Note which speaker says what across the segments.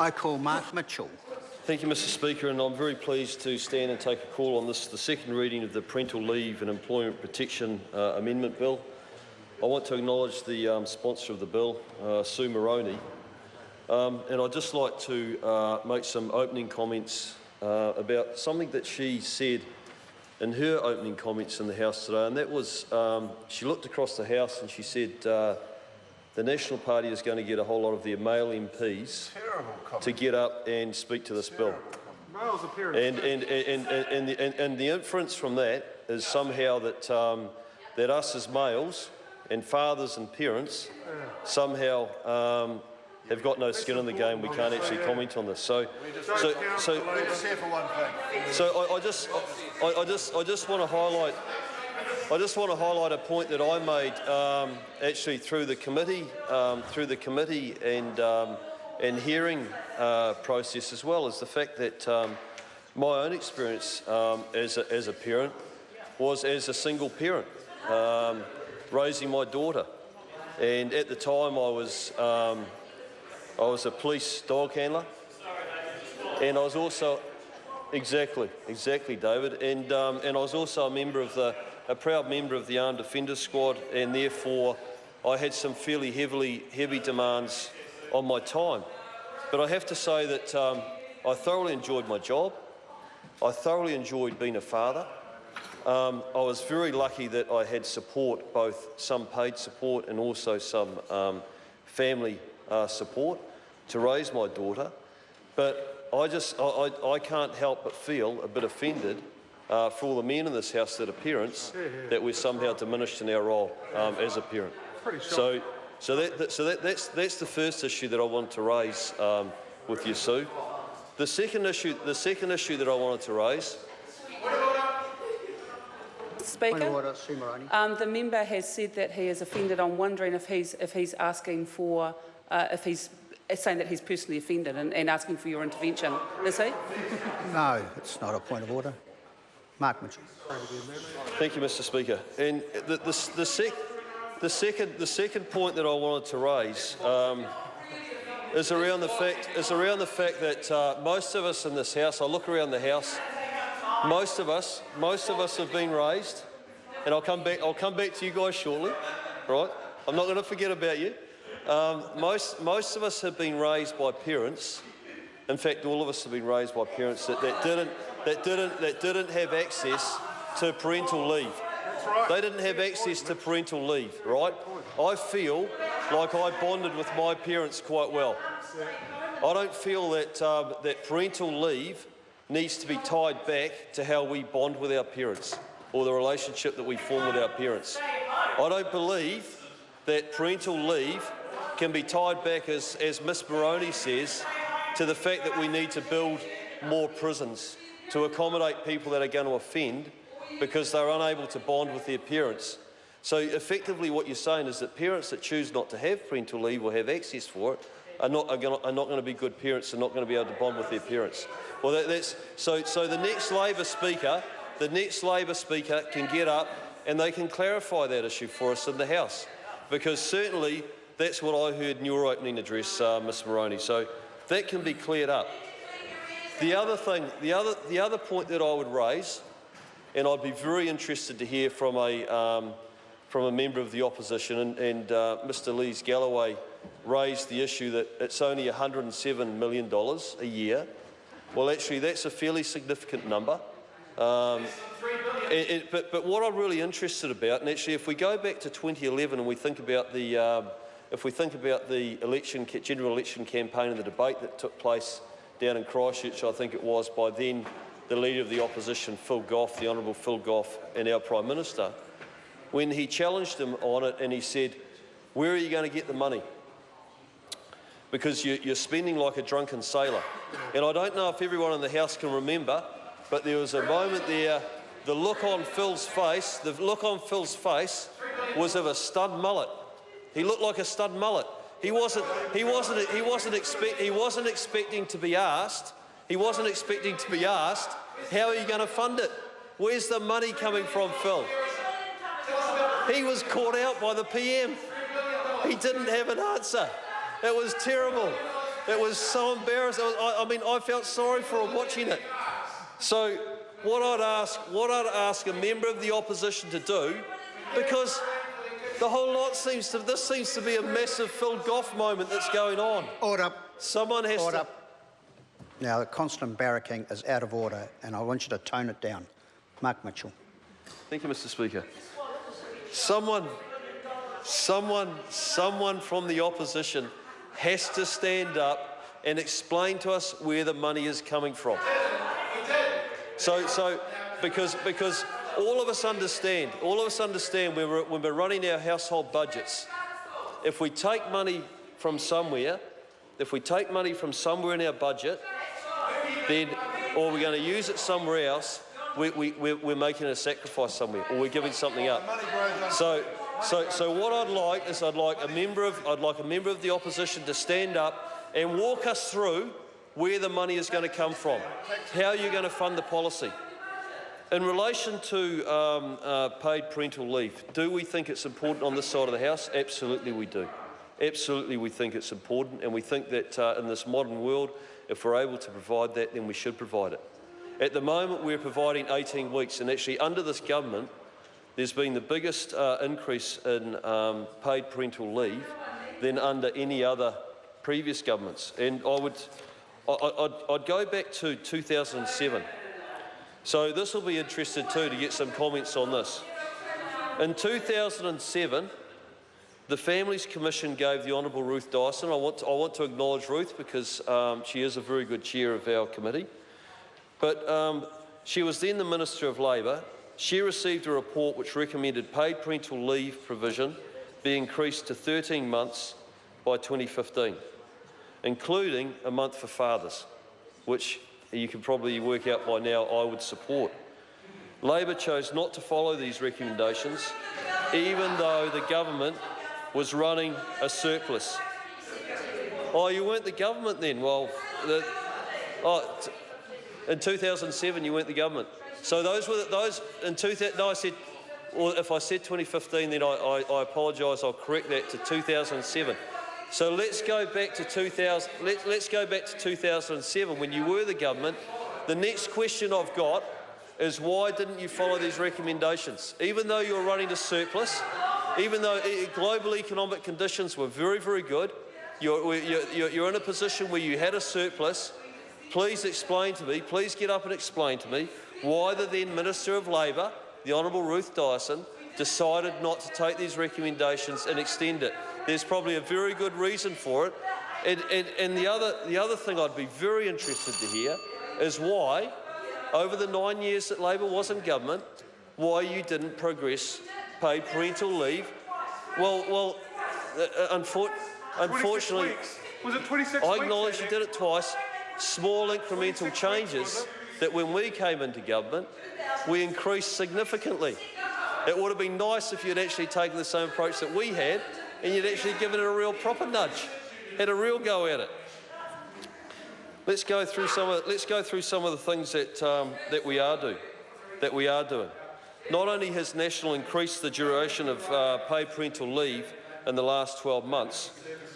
Speaker 1: I call Mark Mitchell.
Speaker 2: Thank you, Mr Speaker, and I'm very pleased to stand and take a call on this, the second reading of the Parental Leave and Employment Protection Amendment Bill. I want to acknowledge the sponsor of the bill, Sue Moroney, and I'd just like to make some opening comments about something that she said in her opening comments in the House today, and that was she looked across the House and she said the National Party is going to get a whole lot of their male MPs to get up and speak to this bill. And the inference from that is somehow that that us as males and fathers and parents somehow have got no skin in the game. We can't actually comment on this. So I just want to highlight. I just want to highlight a point that I made actually through the committee and hearing process, as well as the fact that my own experience as a parent was as a single parent raising my daughter, and at the time I was a police dog handler, and I was also exactly David, and I was also a proud member of the Armed Offenders Squad, and therefore I had some fairly heavy demands on my time. But I have to say that I thoroughly enjoyed my job. I thoroughly enjoyed being a father. I was very lucky that I had support, both some paid support and also some family support to raise my daughter. But I can't help but feel a bit offended for all the men in this House that are parents, that we're somehow diminished in our role as a parent. So that's the first issue that I wanted to raise with you, Sue. The second issue that I wanted to raise.
Speaker 1: Point of order, Sue Moroney.
Speaker 3: The member has said that he is offended. I'm wondering if he's asking for if he's saying that he's personally offended and asking for your intervention. Is he?
Speaker 1: No, it's not a point of order. Mark Mitchell.
Speaker 2: Thank you, Mr Speaker. And the second point that I wanted to raise is around the fact that most of us in this House, I look around the House, most of us have been raised, and I'll come back to you guys shortly, right? I'm not going to forget about you. Most of us have been raised by parents. In fact, all of us have been raised by parents that didn't have access to parental leave. They didn't have access to parental leave, right? I feel like I bonded with my parents quite well. I don't feel that that parental leave needs to be tied back to how we bond with our parents or the relationship that we form with our parents. I don't believe that parental leave can be tied back, as Ms Moroney says, to the fact that we need to build more prisons to accommodate people that are going to offend because they're unable to bond with their parents. So effectively what you're saying is that parents that choose not to have parental leave or have access for it are not going to be good parents and not going to be able to bond with their parents. Well, so the next Labor Speaker can get up and they can clarify that issue for us in the House, because certainly that's what I heard in your opening address, Ms Moroney. So that can be cleared up. The other point that I would raise, and I'd be very interested to hear from a member of the opposition, and Mr Lees Galloway raised the issue that it's only $107 million a year. Well, actually, that's a fairly significant number. But what I'm really interested about, and actually, if we go back to 2011 and we think about the general election campaign and the debate that took place down in Christchurch, I think it was, by then the Leader of the Opposition, Phil Goff, the Honourable Phil Goff, and our Prime Minister, when he challenged him on it and he said, where are you going to get the money? Because you're spending like a drunken sailor. And I don't know if everyone in the House can remember, but there was a moment there, the look on Phil's face was of a stud mullet. He looked like a stud mullet. He wasn't expecting to be asked. He wasn't expecting to be asked, how are you going to fund it? Where's the money coming from, Phil? He was caught out by the PM. He didn't have an answer. It was terrible. so embarrassing. I mean, I felt sorry for him watching it. So what I'd ask a member of the opposition to do, because the whole lot seems to be a massive Phil Goff moment that's going on.
Speaker 1: Order.
Speaker 2: Someone has
Speaker 1: Order.
Speaker 2: to.
Speaker 1: Now, the constant barracking is out of order, and I want you to tone it down. Mark Mitchell.
Speaker 2: Thank you, Mr. Speaker. Someone from the opposition has to stand up and explain to us where the money is coming from. Because all of us understand when we're running our household budgets, if we take money from somewhere, in our budget, then, or we're going to use it somewhere else, we're making a sacrifice somewhere, or we're giving something up. So what I'd like is I'd like a member of the opposition to stand up and walk us through where the money is going to come from, how you're going to fund the policy. In relation to paid parental leave, do we think it's important on this side of the House? Absolutely we do. Absolutely we think it's important, and we think that in this modern world, if we're able to provide that, then we should provide it. At the moment, we're providing 18 weeks, and actually under this government, there's been the biggest increase in paid parental leave than under any other previous governments. And I'd go back to 2007. So this will be interesting too to get some comments on this. In 2007, the Families Commission gave the Honourable Ruth Dyson. I want to acknowledge Ruth because she is a very good chair of our committee. But she was then the Minister of Labour. She received a report which recommended paid parental leave provision be increased to 13 months by 2015, including a month for fathers, which you can probably work out by now I would support. Labor chose not to follow these recommendations, even though the government was running a surplus. Oh, you weren't the government then? Well, in 2007 you weren't the government. So those in 2000. No, I said. Well, if I said 2015, then I apologise. I'll correct that to 2007. So let's go back to 2000. Let's go back to 2007 when you were the government. The next question I've got is why didn't you follow these recommendations? Even though you were running a surplus, even though global economic conditions were very, very good, you're in a position where you had a surplus. Please explain to me. Please get up and explain to me why the then Minister of Labour, the Honourable Ruth Dyson, decided not to take these recommendations and extend it. There's probably a very good reason for it. And the other thing I'd be very interested to hear is why, over the 9 years that Labor was in government, why you didn't progress paid parental leave. Well, unfortunately,
Speaker 4: was it 26
Speaker 2: I acknowledge you did it twice. Small incremental changes that when we came into government, we increased significantly. It would have been nice if you'd actually taken the same approach that we had and you'd actually given it a real proper nudge, had a real go at it. Let's go through some of the things that we are doing. Not only has National increased the duration of paid parental leave in the last 12 months,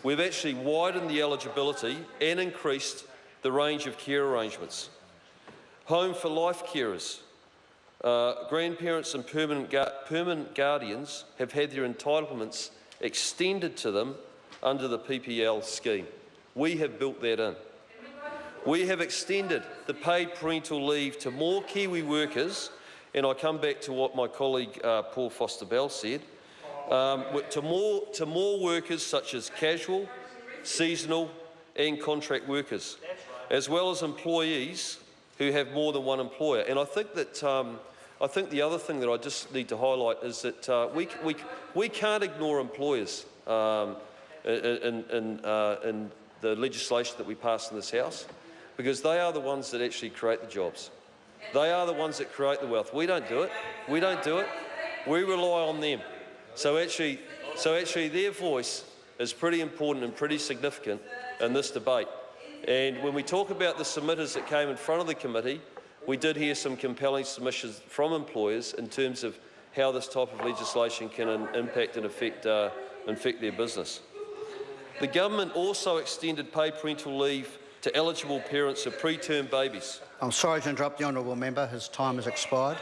Speaker 2: we've actually widened the eligibility and increased the range of care arrangements. Home for life carers, grandparents and permanent guardians have had their entitlements extended to them under the PPL scheme. We have built that in. We have extended the paid parental leave to more Kiwi workers, and I come back to what my colleague Paul Foster-Bell said, to more workers such as casual, seasonal and contract workers, as well as employees who have more than one employer. And I think that the other thing that I just need to highlight is that we can't ignore employers in the legislation that we pass in this House, because they are the ones that actually create the jobs. They are the ones that create the wealth. We don't do it. We rely on them. So actually their voice is pretty important and pretty significant in this debate. And when we talk about the submitters that came in front of the committee, we did hear some compelling submissions from employers in terms of how this type of legislation can impact and affect their business. The government also extended paid parental leave to eligible parents of preterm babies.
Speaker 1: I'm sorry to interrupt the honourable member. His time has expired.